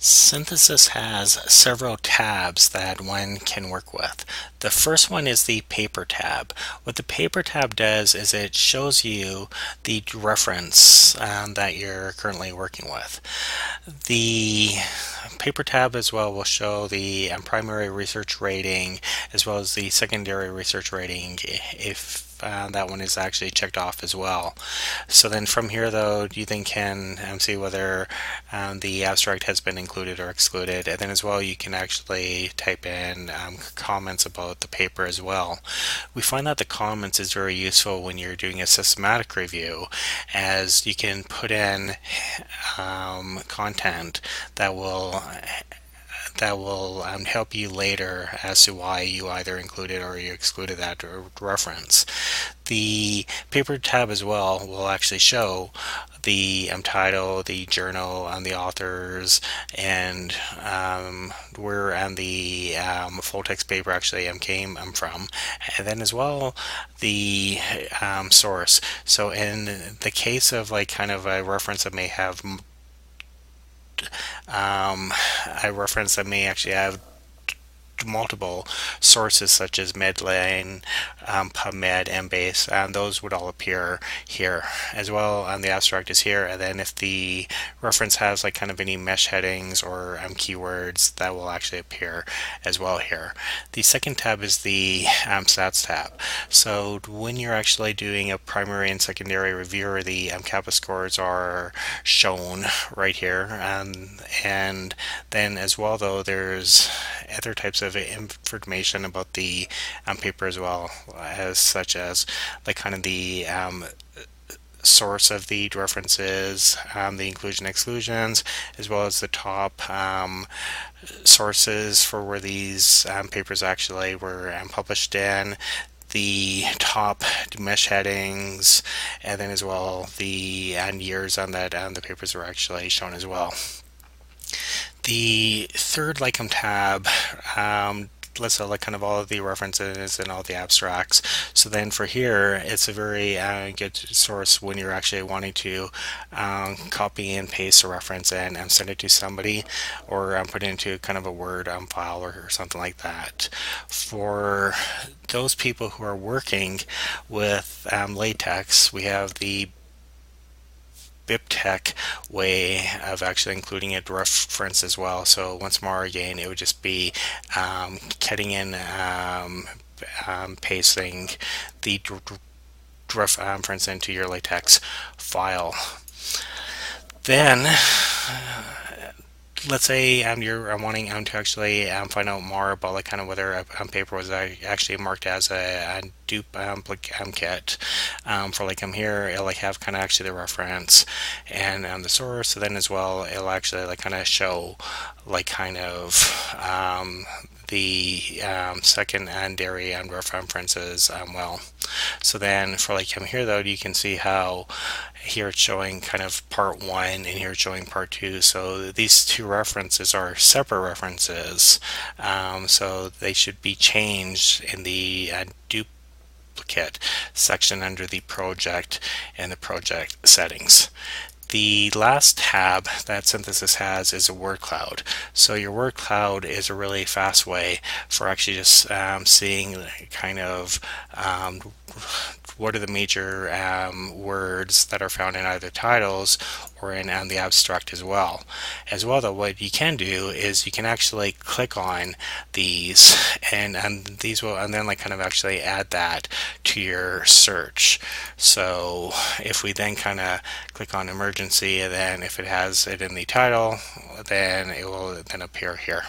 Synthesis has several tabs that one can work with. The first one is the paper tab. What the paper tab does is it shows you the reference that you're currently working with. The paper tab as well will show the primary research rating as well as the secondary research rating if that one is actually checked off as well. So then from here though you then can see whether the abstract has been included or excluded, and then as well you can actually type in comments about the paper as well. We find that the comments is very useful when you're doing a systematic review, as you can put in content that will help you later as to why you either included or you excluded that reference. The paper tab as well will actually show the title, the journal, and the authors, and where and the full text paper actually came from, and then as well the source. So in the case of like kind of a reference that may have a reference that may actually have multiple sources such as Medline, PubMed, Embase, and those would all appear here as well. The abstract is here, and then if the reference has like kind of any mesh headings or keywords, that will actually appear as well here. The second tab is the stats tab. So when you're actually doing a primary and secondary review, the CAPA scores are shown right here, and then as well though there's other types of information about the paper as well, as such as like kind of the source of the references, the inclusion exclusions, as well as the top sources for where these papers actually were published in, the top mesh headings, and then as well the years on that the papers were actually shown as well. The third tab lists out like kind of all of the references and all the abstracts. So then for here, it's a very good source when you're actually wanting to copy and paste a reference and send it to somebody, or put it into kind of a Word file or something like that. For those people who are working with LaTeX, we have the BibTeX way of actually including a reference as well. So once more again, it would just be cutting in, pasting the reference into your LaTeX file. Then let's say you're wanting to actually find out more about like kind of whether a paper was actually marked as a duplicate for like here it'll like have kind of actually the reference and the source. So then as well it'll actually like kind of show like kind of the secondary and references well. So then for like here though, you can see how here it's showing kind of part 1 and here it's showing part 2. So these two references are separate references, so they should be changed in the duplicate section under the project and the project settings. The last tab that Synthesis has is a word cloud. So your word cloud is a really fast way for actually just seeing kind of what are the major words that are found in either titles or in the abstract as well. As well though, what you can do is you can actually click on these and these will and then like kind of actually add that to your search. So if we then kind of click on emergency, and then if it has it in the title, then it will then appear here.